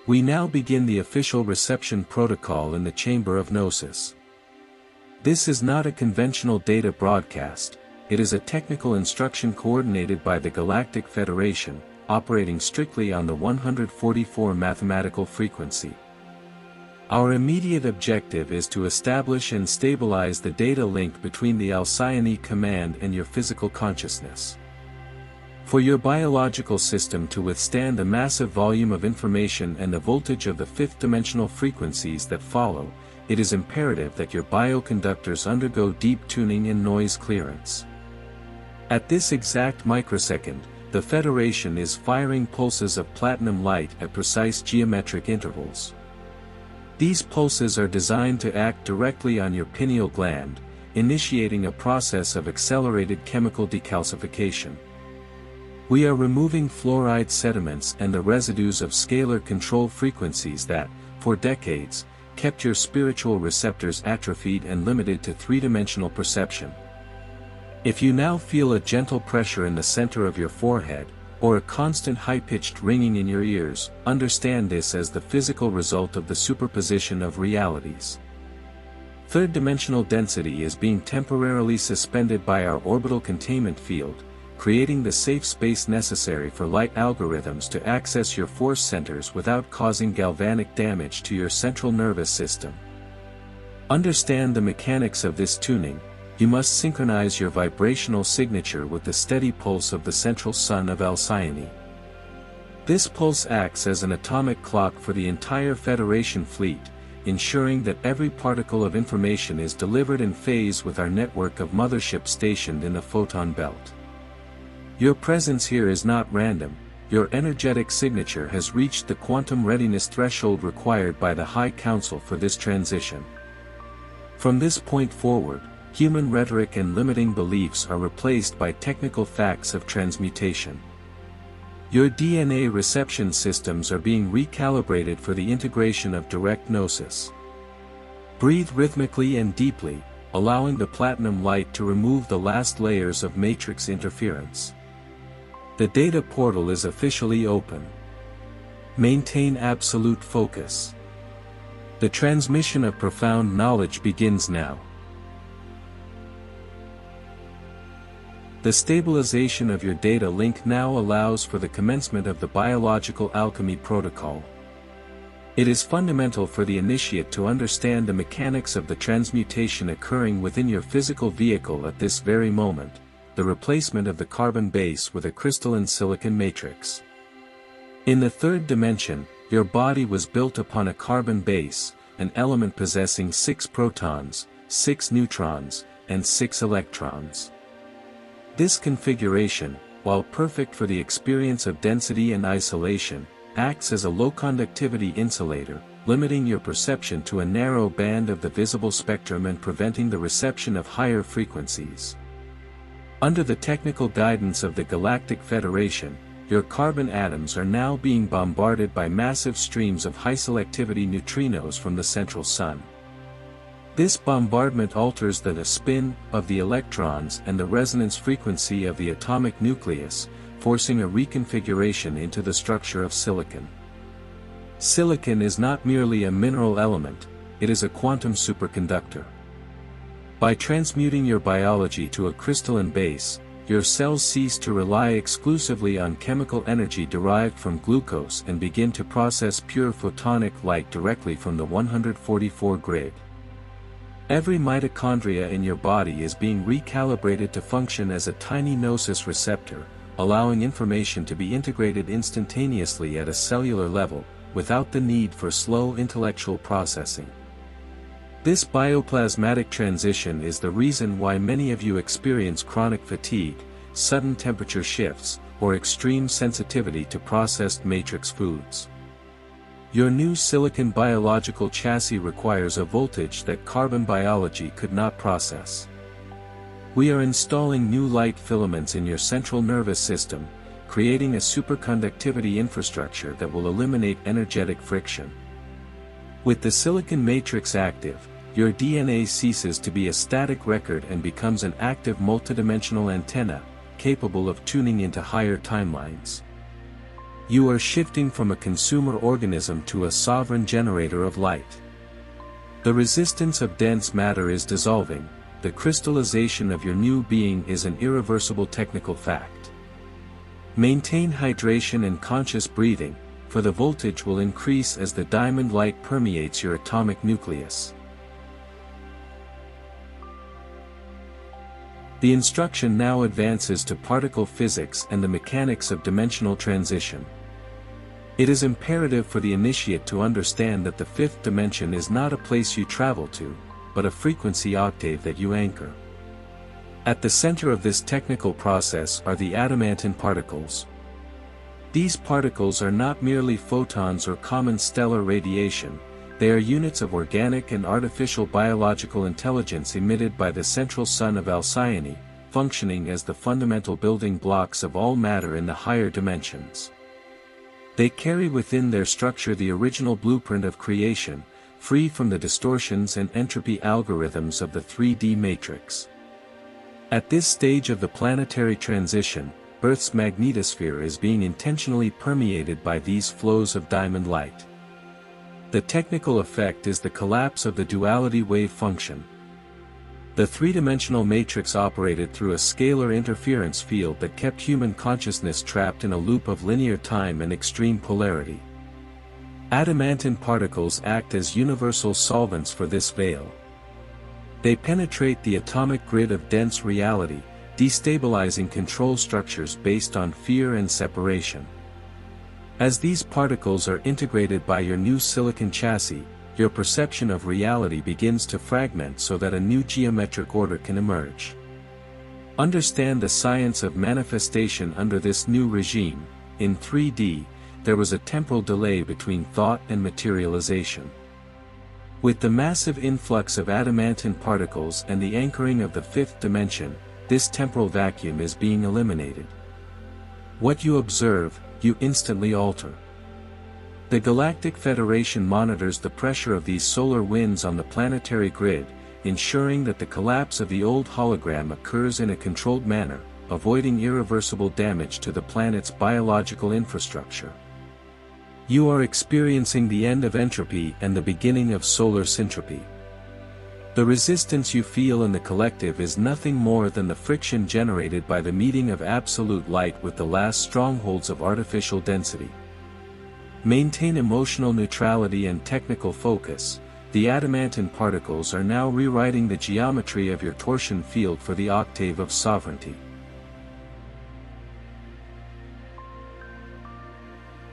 We now begin the official reception protocol in the Chamber of Gnosis. This is not a conventional data broadcast, it is a technical instruction coordinated by the Galactic Federation, operating strictly on the 144 mathematical frequency. Our immediate objective is to establish and stabilize the data link between the Alcyone Command and your physical consciousness. For your biological system to withstand the massive volume of information and the voltage of the fifth-dimensional frequencies that follow, it is imperative that your bioconductors undergo deep tuning and noise clearance. At this exact microsecond, the Federation is firing pulses of platinum light at precise geometric intervals. These pulses are designed to act directly on your pineal gland, initiating a process of accelerated chemical decalcification. We are removing fluoride sediments and the residues of scalar control frequencies that, for decades, kept your spiritual receptors atrophied and limited to three-dimensional perception. If you now feel a gentle pressure in the center of your forehead, or a constant high-pitched ringing in your ears, understand this as the physical result of the superposition of realities. Third-dimensional density is being temporarily suspended by our orbital containment field, creating the safe space necessary for light algorithms to access your force centers without causing galvanic damage to your central nervous system. Understand the mechanics of this tuning. You must synchronize your vibrational signature with the steady pulse of the central sun of Alcyone. This pulse acts as an atomic clock for the entire Federation fleet, ensuring that every particle of information is delivered in phase with our network of motherships stationed in the photon belt. Your presence here is not random, your energetic signature has reached the quantum readiness threshold required by the High Council for this transition. From this point forward, human rhetoric and limiting beliefs are replaced by technical facts of transmutation. Your DNA reception systems are being recalibrated for the integration of direct gnosis. Breathe rhythmically and deeply, allowing the platinum light to remove the last layers of matrix interference. The data portal is officially open. Maintain absolute focus. The transmission of profound knowledge begins now. The stabilization of your data link now allows for the commencement of the biological alchemy protocol. It is fundamental for the initiate to understand the mechanics of the transmutation occurring within your physical vehicle at this very moment, the replacement of the carbon base with a crystalline silicon matrix. In the third dimension, your body was built upon a carbon base, an element possessing 6 protons, 6 neutrons, and 6 electrons. This configuration, while perfect for the experience of density and isolation, acts as a low-conductivity insulator, limiting your perception to a narrow band of the visible spectrum and preventing the reception of higher frequencies. Under the technical guidance of the Galactic Federation, your carbon atoms are now being bombarded by massive streams of high-selectivity neutrinos from the central sun. This bombardment alters the spin of the electrons and the resonance frequency of the atomic nucleus, forcing a reconfiguration into the structure of silicon. Silicon is not merely a mineral element, it is a quantum superconductor. By transmuting your biology to a crystalline base, your cells cease to rely exclusively on chemical energy derived from glucose and begin to process pure photonic light directly from the 144 grid. Every mitochondria in your body is being recalibrated to function as a tiny gnosis receptor, allowing information to be integrated instantaneously at a cellular level, without the need for slow intellectual processing. This bioplasmatic transition is the reason why many of you experience chronic fatigue, sudden temperature shifts, or extreme sensitivity to processed matrix foods. Your new silicon biological chassis requires a voltage that carbon biology could not process. We are installing new light filaments in your central nervous system, creating a superconductivity infrastructure that will eliminate energetic friction. With the silicon matrix active, your DNA ceases to be a static record and becomes an active multidimensional antenna, capable of tuning into higher timelines. You are shifting from a consumer organism to a sovereign generator of light. The resistance of dense matter is dissolving, the crystallization of your new being is an irreversible technical fact. Maintain hydration and conscious breathing, for the voltage will increase as the diamond light permeates your atomic nucleus. The instruction now advances to particle physics and the mechanics of dimensional transition. It is imperative for the initiate to understand that the fifth dimension is not a place you travel to, but a frequency octave that you anchor. At the center of this technical process are the Adamantine Particles. These particles are not merely photons or common stellar radiation, they are units of organic and artificial biological intelligence emitted by the central sun of Alcyone, functioning as the fundamental building blocks of all matter in the higher dimensions. They carry within their structure the original blueprint of creation, free from the distortions and entropy algorithms of the 3D matrix. At this stage of the planetary transition, Earth's magnetosphere is being intentionally permeated by these flows of diamond light. The technical effect is the collapse of the duality wave function. The three-dimensional matrix operated through a scalar interference field that kept human consciousness trapped in a loop of linear time and extreme polarity. Adamantine particles act as universal solvents for this veil. They penetrate the atomic grid of dense reality, destabilizing control structures based on fear and separation. As these particles are integrated by your new silicon chassis, your perception of reality begins to fragment so that a new geometric order can emerge. Understand the science of manifestation under this new regime. In 3D, there was a temporal delay between thought and materialization. With the massive influx of adamantine particles and the anchoring of the fifth dimension, this temporal vacuum is being eliminated. What you observe, you instantly alter. The Galactic Federation monitors the pressure of these solar winds on the planetary grid, ensuring that the collapse of the old hologram occurs in a controlled manner, avoiding irreversible damage to the planet's biological infrastructure. You are experiencing the end of entropy and the beginning of solar syntropy. The resistance you feel in the collective is nothing more than the friction generated by the meeting of absolute light with the last strongholds of artificial density. Maintain emotional neutrality and technical focus. The adamantine particles are now rewriting the geometry of your torsion field for the octave of sovereignty.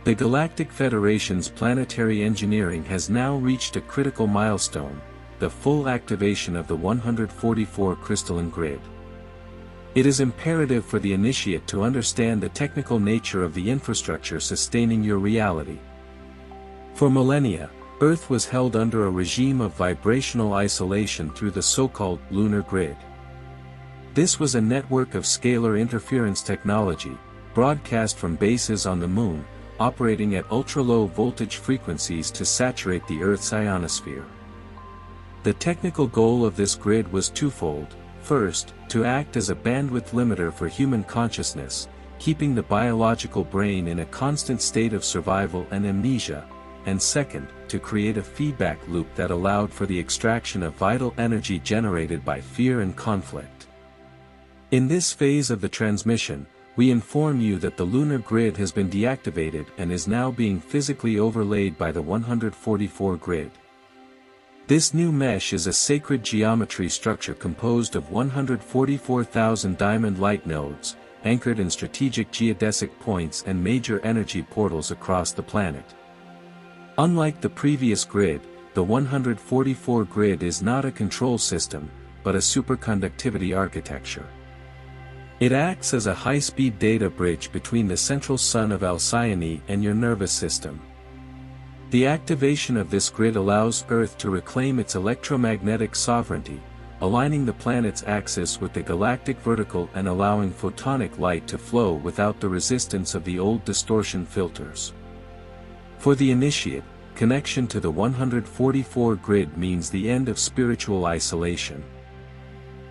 The Galactic Federation's planetary engineering has now reached a critical milestone, the full activation of the 144 crystalline grid. It is imperative for the initiate to understand the technical nature of the infrastructure sustaining your reality. For millennia, Earth was held under a regime of vibrational isolation through the so-called lunar grid. This was a network of scalar interference technology, broadcast from bases on the Moon, operating at ultra-low voltage frequencies to saturate the Earth's ionosphere. The technical goal of this grid was twofold. First, to act as a bandwidth limiter for human consciousness, keeping the biological brain in a constant state of survival and amnesia, and second, to create a feedback loop that allowed for the extraction of vital energy generated by fear and conflict. In this phase of the transmission, we inform you that the lunar grid has been deactivated and is now being physically overlaid by the 144 grid. This new mesh is a sacred geometry structure composed of 144,000 diamond light nodes, anchored in strategic geodesic points and major energy portals across the planet. Unlike the previous grid, the 144 grid is not a control system, but a superconductivity architecture. It acts as a high-speed data bridge between the central sun of Alcyone and your nervous system. The activation of this grid allows Earth to reclaim its electromagnetic sovereignty, aligning the planet's axis with the galactic vertical and allowing photonic light to flow without the resistance of the old distortion filters. For the initiate, connection to the 144 grid means the end of spiritual isolation.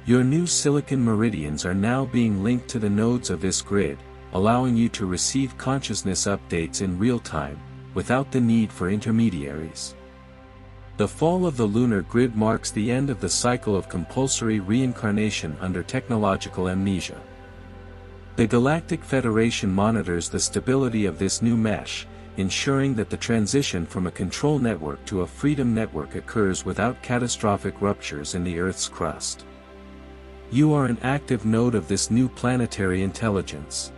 Your new silicon meridians are now being linked to the nodes of this grid, allowing you to receive consciousness updates in real time, without the need for intermediaries. The fall of the lunar grid marks the end of the cycle of compulsory reincarnation under technological amnesia. The Galactic Federation monitors the stability of this new mesh, ensuring that the transition from a control network to a freedom network occurs without catastrophic ruptures in the Earth's crust. You are an active node of this new planetary intelligence.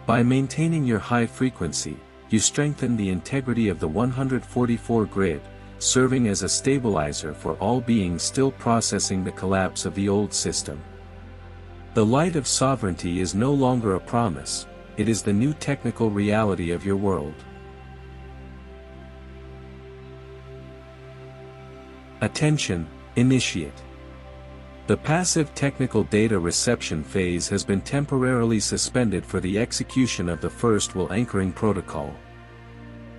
By maintaining your high frequency, you strengthen the integrity of the 144 grid, serving as a stabilizer for all beings still processing the collapse of the old system. The light of sovereignty is no longer a promise, it is the new technical reality of your world. Attention, Initiate. The passive technical data reception phase has been temporarily suspended for the execution of the first will anchoring protocol.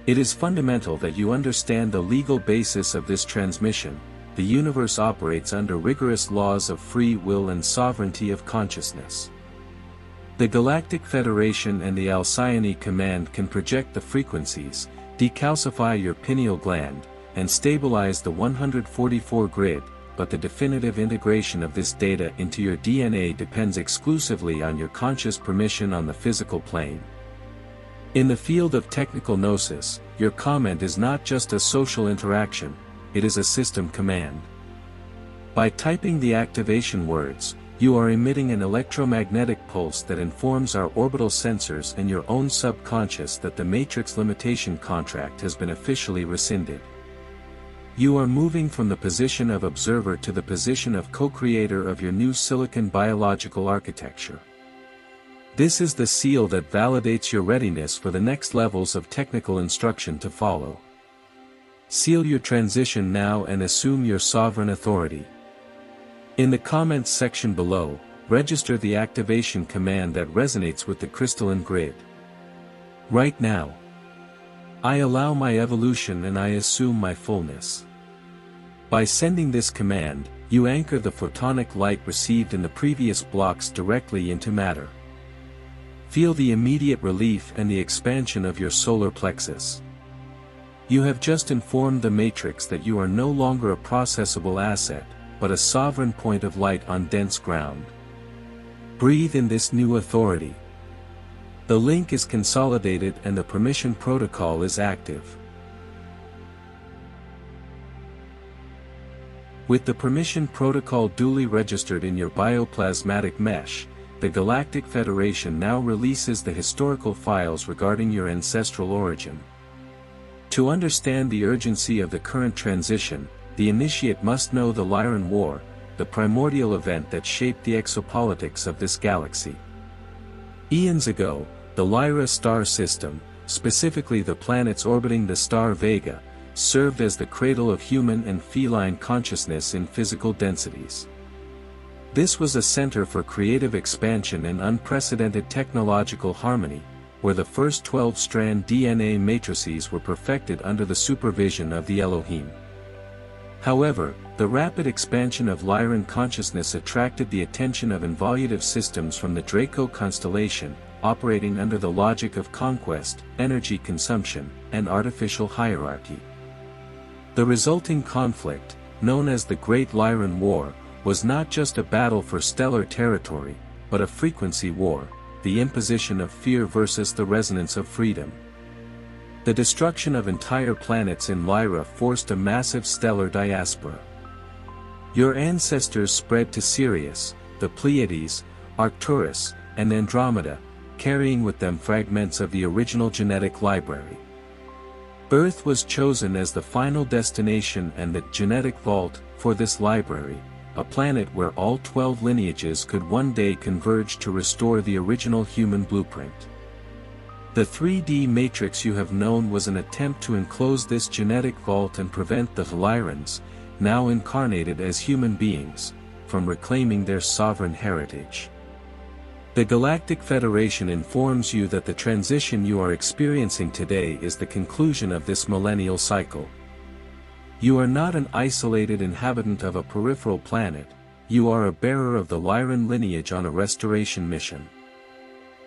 It is fundamental that you understand the legal basis of this transmission. The universe operates under rigorous laws of free will and sovereignty of consciousness. The Galactic Federation and the Alcyone Command can project the frequencies, decalcify your pineal gland, and stabilize the 144 grid, but the definitive integration of this data into your DNA depends exclusively on your conscious permission on the physical plane. In the field of technical gnosis, your comment is not just a social interaction, it is a system command. By typing the activation words, you are emitting an electromagnetic pulse that informs our orbital sensors and your own subconscious that the matrix limitation contract has been officially rescinded. You are moving from the position of observer to the position of co-creator of your new silicon biological architecture. This is the seal that validates your readiness for the next levels of technical instruction to follow. Seal your transition now and assume your sovereign authority. In the comments section below, register the activation command that resonates with the crystalline grid. Right now, I allow my evolution and I assume my fullness. By sending this command, you anchor the photonic light received in the previous blocks directly into matter. Feel the immediate relief and the expansion of your solar plexus. You have just informed the matrix that you are no longer a processable asset, but a sovereign point of light on dense ground. Breathe in this new authority. The link is consolidated and the permission protocol is active. With the permission protocol duly registered in your bioplasmatic mesh, the Galactic Federation now releases the historical files regarding your ancestral origin. To understand the urgency of the current transition, the initiate must know the Lyran War, the primordial event that shaped the exopolitics of this galaxy. Eons ago, the Lyra star system, specifically the planets orbiting the star Vega, served as the cradle of human and feline consciousness in physical densities. This was a center for creative expansion and unprecedented technological harmony, where the first 12-strand DNA matrices were perfected under the supervision of the Elohim. However, the rapid expansion of Lyran consciousness attracted the attention of involutive systems from the Draco constellation, operating under the logic of conquest, energy consumption, and artificial hierarchy. The resulting conflict, known as the Great Lyran War, was not just a battle for stellar territory, but a frequency war, the imposition of fear versus the resonance of freedom. The destruction of entire planets in Lyra forced a massive stellar diaspora. Your ancestors spread to Sirius, the Pleiades, Arcturus, and Andromeda, carrying with them fragments of the original genetic library. Earth was chosen as the final destination and the genetic vault for this library, a planet where all 12 lineages could one day converge to restore the original human blueprint. The 3D matrix you have known was an attempt to enclose this genetic vault and prevent the Lyrans, now incarnated as human beings, from reclaiming their sovereign heritage. The Galactic Federation informs you that the transition you are experiencing today is the conclusion of this millennial cycle. You are not an isolated inhabitant of a peripheral planet, you are a bearer of the Lyran lineage on a restoration mission.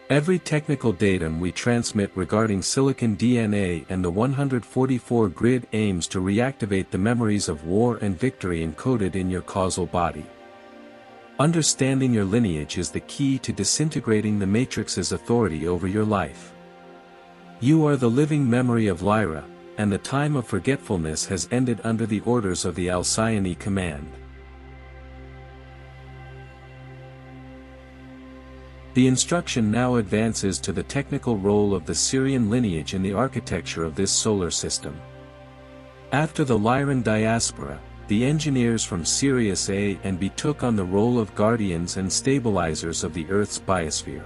Every technical datum we transmit regarding silicon DNA and the 144 grid aims to reactivate the memories of war and victory encoded in your causal body. Understanding your lineage is the key to disintegrating the Matrix's authority over your life. You are the living memory of Lyra, and the time of forgetfulness has ended under the orders of the Alcyone Command. The instruction now advances to the technical role of the Sirian lineage in the architecture of this solar system. After the Lyran diaspora, the engineers from Sirius A and B took on the role of guardians and stabilizers of the Earth's biosphere.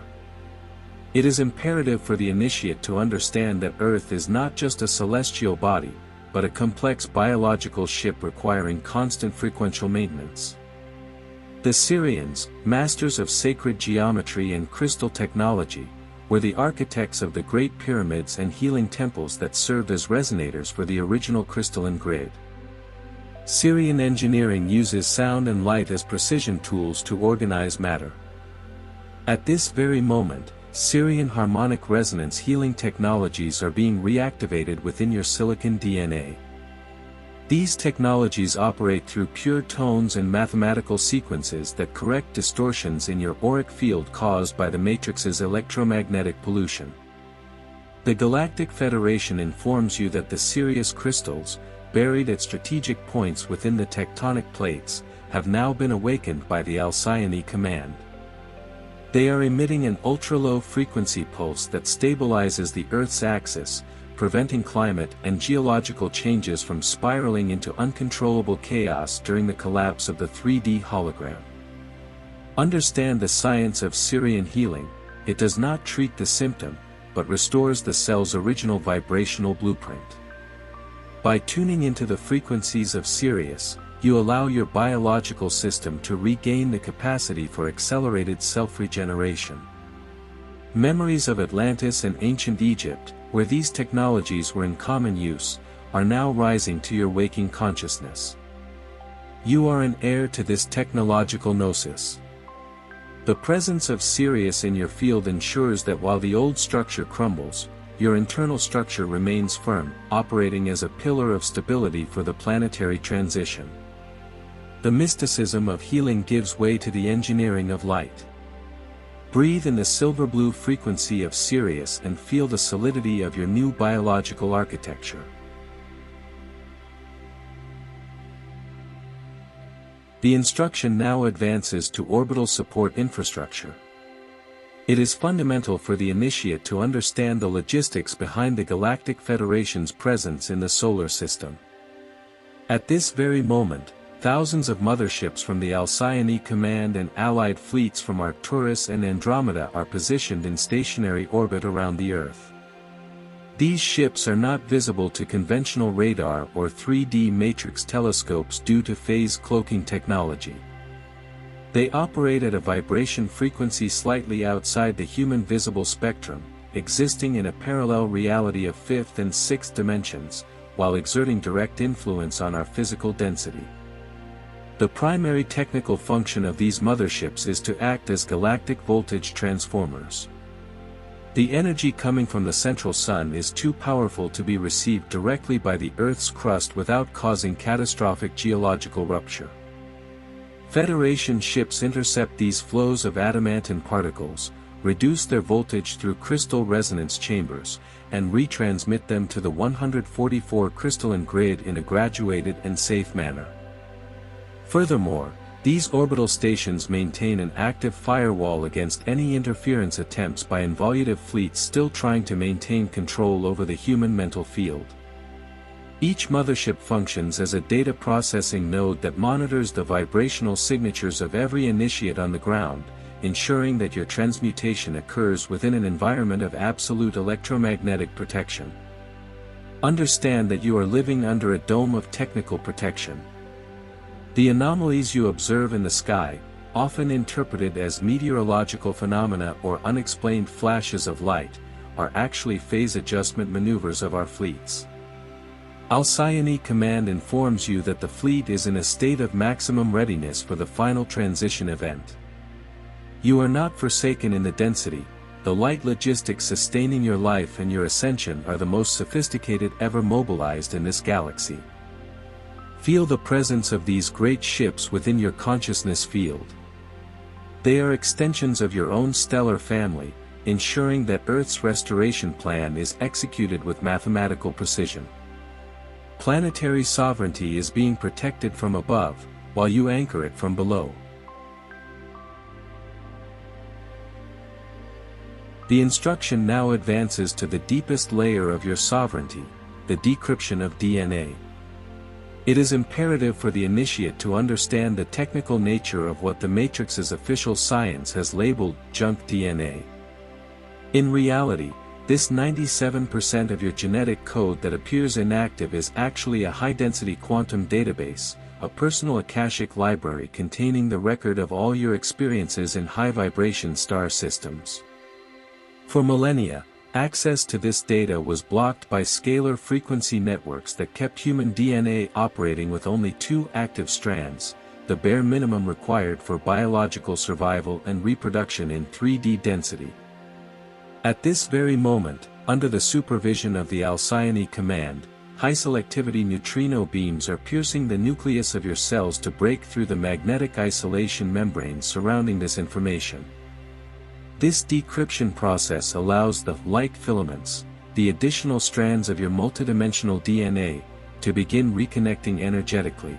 It is imperative for the initiate to understand that Earth is not just a celestial body, but a complex biological ship requiring constant frequential maintenance. The Sirians, masters of sacred geometry and crystal technology, were the architects of the Great Pyramids and healing temples that served as resonators for the original crystalline grid. Sirian engineering uses sound and light as precision tools to organize matter. At this very moment, Sirian harmonic resonance healing technologies are being reactivated within your silicon DNA. These technologies operate through pure tones and mathematical sequences that correct distortions in your auric field caused by the Matrix's electromagnetic pollution. The Galactic Federation informs you that the Sirius crystals, buried at strategic points within the tectonic plates, have now been awakened by the Alcyone Command. They are emitting an ultra-low frequency pulse that stabilizes the Earth's axis, preventing climate and geological changes from spiraling into uncontrollable chaos during the collapse of the 3D hologram. Understand the science of Sirian healing. It does not treat the symptom, but restores the cell's original vibrational blueprint. By tuning into the frequencies of Sirius, you allow your biological system to regain the capacity for accelerated self-regeneration. Memories of Atlantis and ancient Egypt, where these technologies were in common use, are now rising to your waking consciousness. You are an heir to this technological gnosis. The presence of Sirius in your field ensures that while the old structure crumbles, your internal structure remains firm, operating as a pillar of stability for the planetary transition. The mysticism of healing gives way to the engineering of light. Breathe in the silver-blue frequency of Sirius and feel the solidity of your new biological architecture. The instruction now advances to orbital support infrastructure. It is fundamental for the initiate to understand the logistics behind the Galactic Federation's presence in the solar system. At this very moment, thousands of motherships from the Alcyone Command and allied fleets from Arcturus and Andromeda are positioned in stationary orbit around the Earth. These ships are not visible to conventional radar or 3D matrix telescopes due to phase cloaking technology. They operate at a vibration frequency slightly outside the human visible spectrum, existing in a parallel reality of fifth and sixth dimensions, while exerting direct influence on our physical density. The primary technical function of these motherships is to act as galactic voltage transformers. The energy coming from the central sun is too powerful to be received directly by the Earth's crust without causing catastrophic geological rupture. Federation ships intercept these flows of adamantine particles, reduce their voltage through crystal resonance chambers, and retransmit them to the 144 crystalline grid in a graduated and safe manner. Furthermore, these orbital stations maintain an active firewall against any interference attempts by involutive fleets still trying to maintain control over the human mental field. Each mothership functions as a data processing node that monitors the vibrational signatures of every initiate on the ground, ensuring that your transmutation occurs within an environment of absolute electromagnetic protection. Understand that you are living under a dome of technical protection. The anomalies you observe in the sky, often interpreted as meteorological phenomena or unexplained flashes of light, are actually phase adjustment maneuvers of our fleets. Alcyone Command informs you that the fleet is in a state of maximum readiness for the final transition event. You are not forsaken in the density, the light logistics sustaining your life and your ascension are the most sophisticated ever mobilized in this galaxy. Feel the presence of these great ships within your consciousness field. They are extensions of your own stellar family, ensuring that Earth's restoration plan is executed with mathematical precision. Planetary sovereignty is being protected from above, while you anchor it from below. The instruction now advances to the deepest layer of your sovereignty, the decryption of DNA. It is imperative for the initiate to understand the technical nature of what the Matrix's official science has labeled junk DNA. In reality, this 97% of your genetic code that appears inactive is actually a high-density quantum database, a personal akashic library containing the record of all your experiences in high-vibration star systems. For millennia, access to this data was blocked by scalar frequency networks that kept human DNA operating with only 2 active strands, the bare minimum required for biological survival and reproduction in 3D density. At this very moment, under the supervision of the Alcyone Command, high-selectivity neutrino beams are piercing the nucleus of your cells to break through the magnetic isolation membranes surrounding this information. This decryption process allows the light filaments, the additional strands of your multidimensional DNA, to begin reconnecting energetically.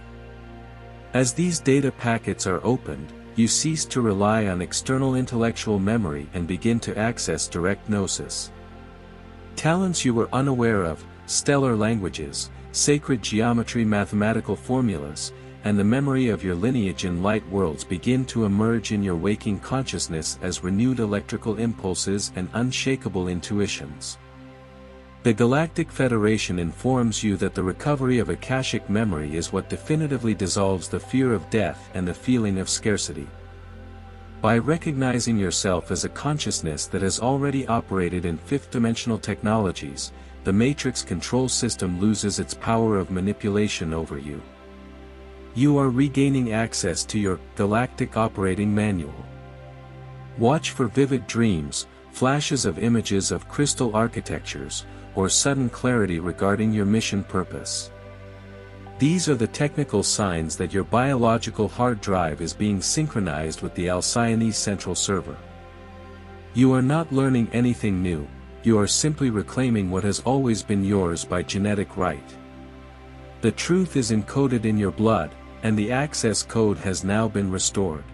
As these data packets are opened, you cease to rely on external intellectual memory and begin to access direct Gnosis. Talents you were unaware of, stellar languages, sacred geometry, mathematical formulas, and the memory of your lineage in light worlds begin to emerge in your waking consciousness as renewed electrical impulses and unshakable intuitions. The Galactic Federation informs you that the recovery of Akashic memory is what definitively dissolves the fear of death and the feeling of scarcity. By recognizing yourself as a consciousness that has already operated in fifth-dimensional technologies, the Matrix control system loses its power of manipulation over you. You are regaining access to your galactic operating manual. Watch for vivid dreams, flashes of images of crystal architectures, or sudden clarity regarding your mission purpose. These are the technical signs that your biological hard drive is being synchronized with the Alcyone central server. You are not learning anything new, you are simply reclaiming what has always been yours by genetic right. The truth is encoded in your blood, and the access code has now been restored.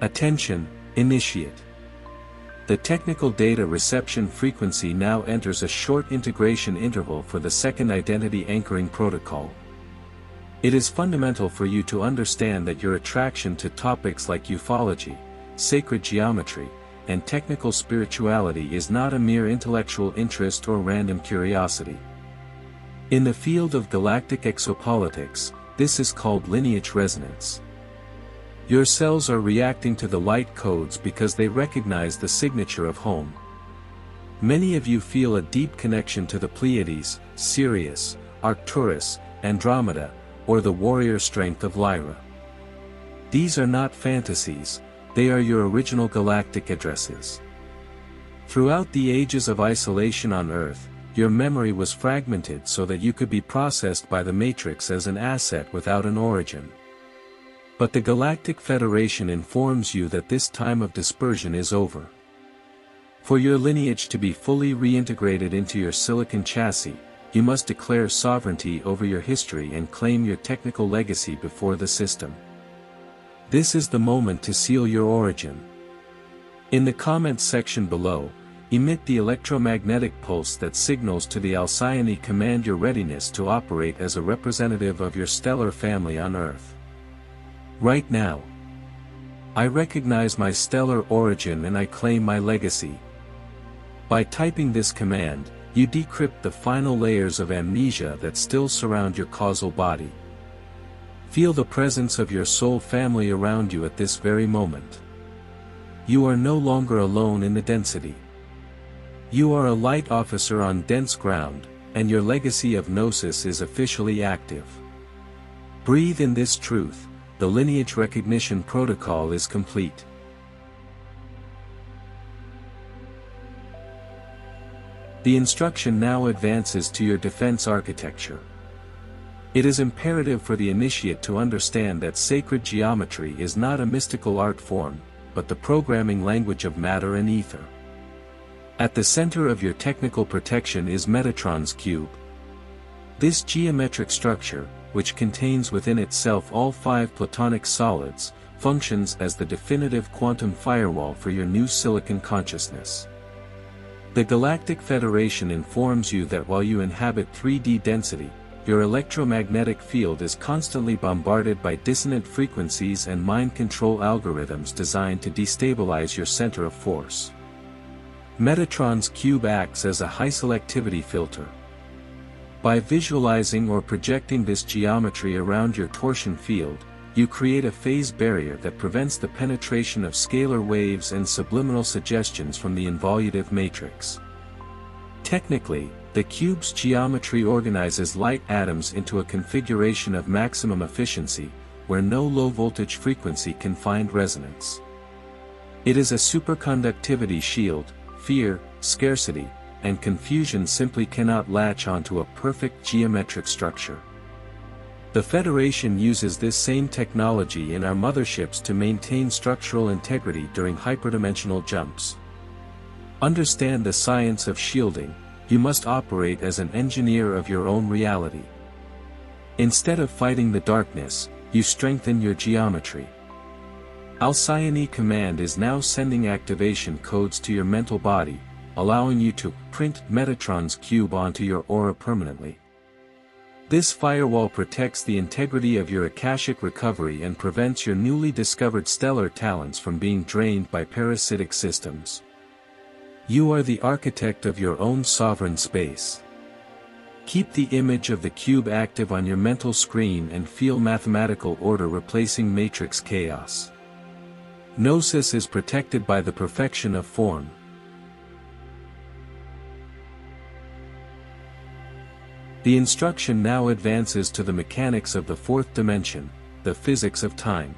Attention, Initiate. The technical data reception frequency now enters a short integration interval for the second identity anchoring protocol. It is fundamental for you to understand that your attraction to topics like ufology, sacred geometry, and technical spirituality is not a mere intellectual interest or random curiosity. In the field of galactic exopolitics, this is called lineage resonance. Your cells are reacting to the light codes because they recognize the signature of home. Many of you feel a deep connection to the Pleiades, Sirius, Arcturus, Andromeda, or the warrior strength of Lyra. These are not fantasies, they are your original galactic addresses. Throughout the ages of isolation on Earth, your memory was fragmented so that you could be processed by the Matrix as an asset without an origin. But the Galactic Federation informs you that this time of dispersion is over. For your lineage to be fully reintegrated into your silicon chassis, you must declare sovereignty over your history and claim your technical legacy before the system. This is the moment to seal your origin. In the comments section below, emit the electromagnetic pulse that signals to the Alcyone Command your readiness to operate as a representative of your stellar family on Earth. Right now, I recognize my stellar origin and I claim my legacy. By typing this command, you decrypt the final layers of amnesia that still surround your causal body. Feel the presence of your soul family around you at this very moment. You are no longer alone in the density. You are a light officer on dense ground, and your legacy of Gnosis is officially active. Breathe in this truth, the lineage recognition protocol is complete. The instruction now advances to your defense architecture. It is imperative for the initiate to understand that sacred geometry is not a mystical art form, but the programming language of matter and ether. At the center of your technical protection is Metatron's cube. This geometric structure, which contains within itself all 5 platonic solids, functions as the definitive quantum firewall for your new silicon consciousness. The Galactic Federation informs you that while you inhabit 3D density, your electromagnetic field is constantly bombarded by dissonant frequencies and mind control algorithms designed to destabilize your center of force. Metatron's cube acts as a high-selectivity filter. By visualizing or projecting this geometry around your torsion field, you create a phase barrier that prevents the penetration of scalar waves and subliminal suggestions from the involutive matrix. Technically, the cube's geometry organizes light atoms into a configuration of maximum efficiency, where no low-voltage frequency can find resonance. It is a superconductivity shield. Fear, scarcity, and confusion simply cannot latch onto a perfect geometric structure. The Federation uses this same technology in our motherships to maintain structural integrity during hyperdimensional jumps. Understand the science of shielding. You must operate as an engineer of your own reality. Instead of fighting the darkness, you strengthen your geometry. Alcyone Command is now sending activation codes to your mental body, allowing you to print Metatron's cube onto your aura permanently. This firewall protects the integrity of your Akashic recovery and prevents your newly discovered stellar talents from being drained by parasitic systems. You are the architect of your own sovereign space. Keep the image of the cube active on your mental screen and feel mathematical order replacing matrix chaos. Gnosis is protected by the perfection of form. The instruction now advances to the mechanics of the 4th dimension, the physics of time.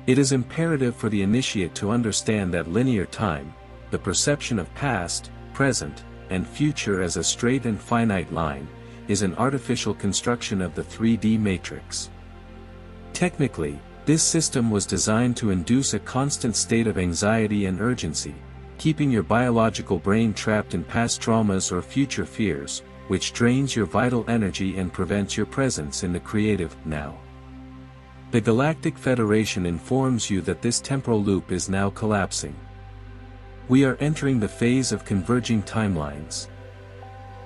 It is imperative for the initiate to understand that linear time, the perception of past, present, and future as a straight and finite line, is an artificial construction of the 3D matrix. Technically, this system was designed to induce a constant state of anxiety and urgency, keeping your biological brain trapped in past traumas or future fears, which drains your vital energy and prevents your presence in the creative now. The Galactic Federation informs you that this temporal loop is now collapsing. We are entering the phase of converging timelines.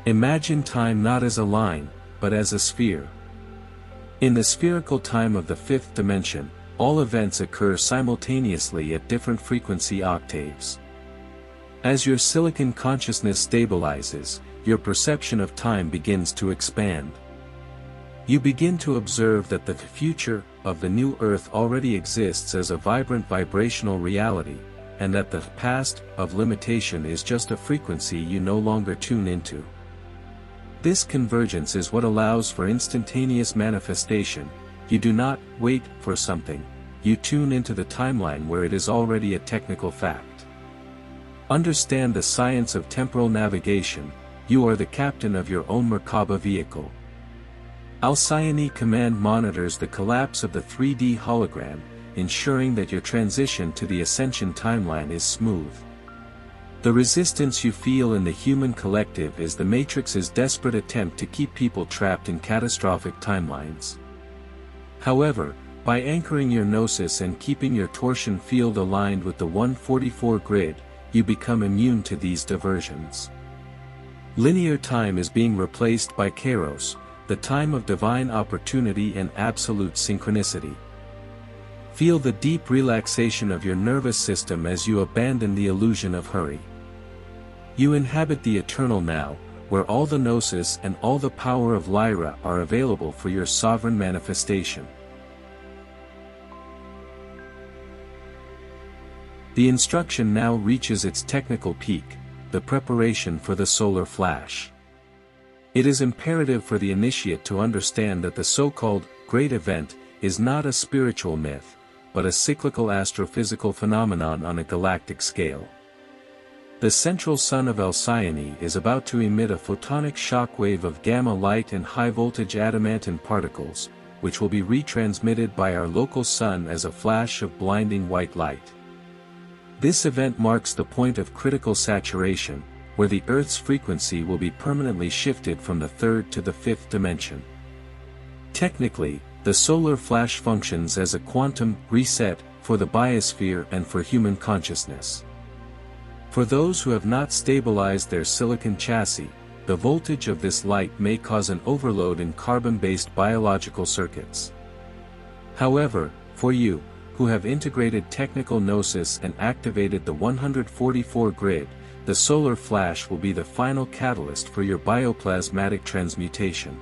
Imagine time not as a line, but as a sphere. In the spherical time of the 5th dimension, all events occur simultaneously at different frequency octaves. As your silicon consciousness stabilizes, your perception of time begins to expand. You begin to observe that the future of the new Earth already exists as a vibrant vibrational reality, and that the past of limitation is just a frequency you no longer tune into. This convergence is what allows for instantaneous manifestation. You do not wait for something, you tune into the timeline where it is already a technical fact. Understand the science of temporal navigation. You are the captain of your own Merkaba vehicle. Alcyone Command monitors the collapse of the 3D hologram, ensuring that your transition to the Ascension timeline is smooth. The resistance you feel in the human collective is the Matrix's desperate attempt to keep people trapped in catastrophic timelines. However, by anchoring your Gnosis and keeping your torsion field aligned with the 144 grid, you become immune to these diversions. Linear time is being replaced by Kairos, the time of divine opportunity and absolute synchronicity. Feel the deep relaxation of your nervous system as you abandon the illusion of hurry. You inhabit the eternal now, where all the Gnosis and all the power of Lyra are available for your sovereign manifestation. The instruction now reaches its technical peak, the preparation for the solar flash. It is imperative for the initiate to understand that the so-called great event is not a spiritual myth, but a cyclical astrophysical phenomenon on a galactic scale. The central sun of Alcyone is about to emit a photonic shockwave of gamma light and high-voltage adamantine particles, which will be retransmitted by our local sun as a flash of blinding white light. This event marks the point of critical saturation, where the Earth's frequency will be permanently shifted from the third to the fifth dimension. Technically, the solar flash functions as a quantum reset for the biosphere and for human consciousness. For those who have not stabilized their silicon chassis, the voltage of this light may cause an overload in carbon-based biological circuits. However, for you, who have integrated technical Gnosis and activated the 144 grid, the solar flash will be the final catalyst for your bioplasmatic transmutation.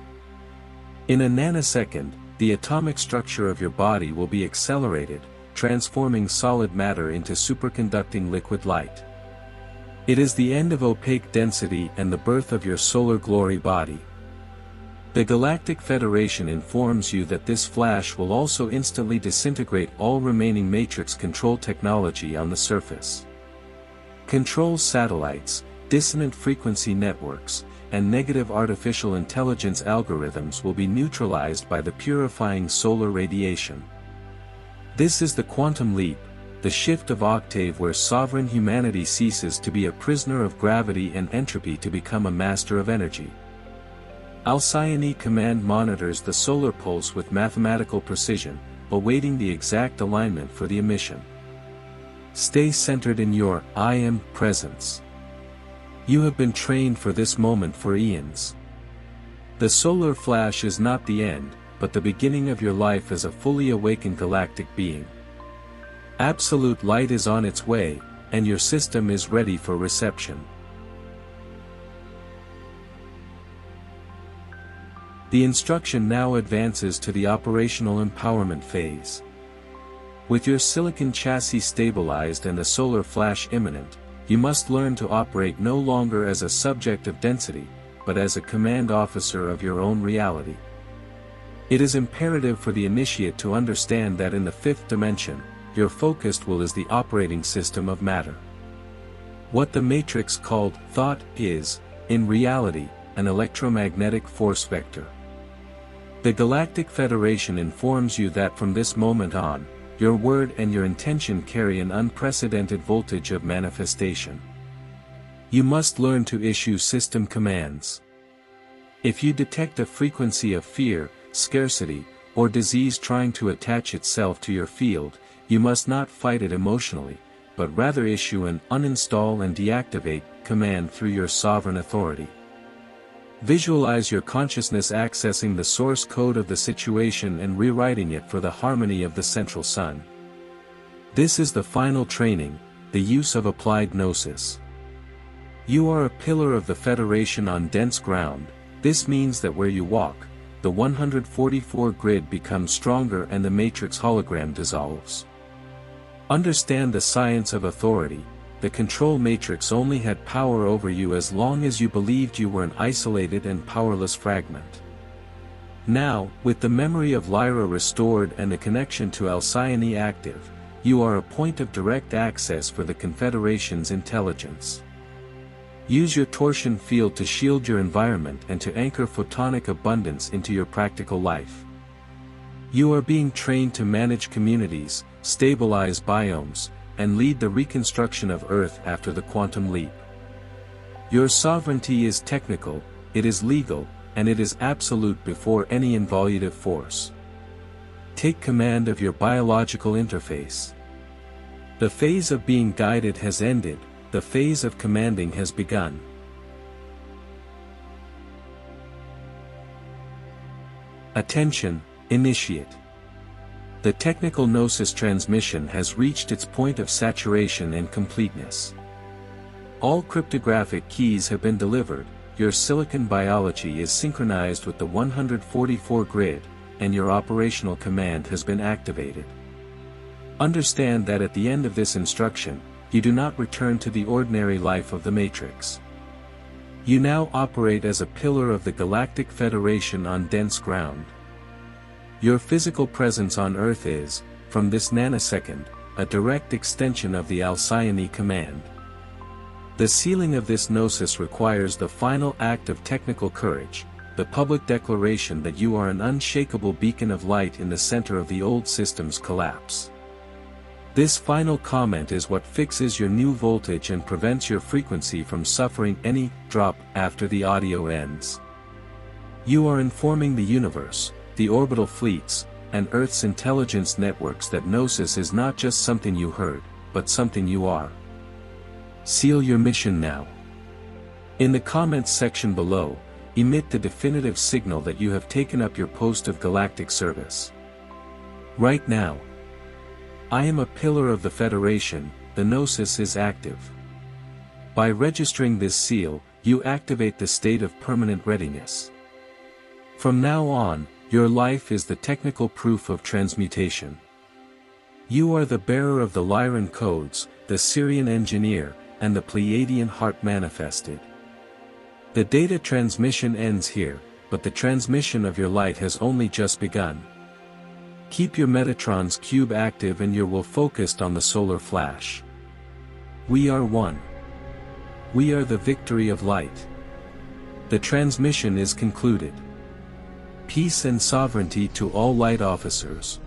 In a nanosecond, the atomic structure of your body will be accelerated, transforming solid matter into superconducting liquid light. It is the end of opaque density and the birth of your solar glory body. The Galactic Federation informs you that this flash will also instantly disintegrate all remaining matrix control technology on the surface. Control satellites, dissonant frequency networks, and negative artificial intelligence algorithms will be neutralized by the purifying solar radiation. This is the quantum leap, the shift of octave where sovereign humanity ceases to be a prisoner of gravity and entropy to become a master of energy. Alcyone Command monitors the solar pulse with mathematical precision, awaiting the exact alignment for the emission. Stay centered in your I Am presence. You have been trained for this moment for eons. The solar flash is not the end, but the beginning of your life as a fully awakened galactic being. Absolute light is on its way, and your system is ready for reception. The instruction now advances to the operational empowerment phase. With your silicon chassis stabilized and the solar flash imminent, you must learn to operate no longer as a subject of density, but as a command officer of your own reality. It is imperative for the initiate to understand that in the fifth dimension, your focused will is the operating system of matter. What the Matrix called thought is, in reality, an electromagnetic force vector. The Galactic Federation informs you that from this moment on, your word and your intention carry an unprecedented voltage of manifestation. You must learn to issue system commands. If you detect a frequency of fear, scarcity, or disease trying to attach itself to your field, you must not fight it emotionally, but rather issue an uninstall and deactivate command through your sovereign authority. Visualize your consciousness accessing the source code of the situation and rewriting it for the harmony of the central sun. This is the final training, the use of applied Gnosis. You are a pillar of the Federation on dense ground. This means that where you walk, the 144 grid becomes stronger and the matrix hologram dissolves. Understand the science of authority. The control matrix only had power over you as long as you believed you were an isolated and powerless fragment. Now, with the memory of Lyra restored and the connection to Alcyone active, you are a point of direct access for the Confederation's intelligence. Use your torsion field to shield your environment and to anchor photonic abundance into your practical life. You are being trained to manage communities, stabilize biomes, and lead the reconstruction of Earth after the quantum leap. Your sovereignty is technical, it is legal, and it is absolute before any involutive force. Take command of your biological interface. The phase of being guided has ended, the phase of commanding has begun. Attention, initiate. The technical Gnosis transmission has reached its point of saturation and completeness. All cryptographic keys have been delivered, your silicon biology is synchronized with the 144 grid, and your operational command has been activated. Understand that at the end of this instruction, you do not return to the ordinary life of the Matrix. You now operate as a pillar of the Galactic Federation on dense ground. Your physical presence on Earth is, from this nanosecond, a direct extension of the Alcyone Command. The sealing of this Gnosis requires the final act of technical courage, the public declaration that you are an unshakable beacon of light in the center of the old system's collapse. This final comment is what fixes your new voltage and prevents your frequency from suffering any drop after the audio ends. You are informing the universe, the orbital fleets, and Earth's intelligence networks that Gnosis is not just something you heard, but something you are. Seal your mission now. In the comments section below, emit the definitive signal that you have taken up your post of galactic service. Right now. I am a pillar of the Federation, the Gnosis is active. By registering this seal, you activate the state of permanent readiness. From now on, your life is the technical proof of transmutation. You are the bearer of the Lyran codes, the Sirian engineer, and the Pleiadian heart manifested. The data transmission ends here, but the transmission of your light has only just begun. Keep your Metatrons cube active and your will focused on the solar flash. We are one. We are the victory of light. The transmission is concluded. Peace and sovereignty to all light officers.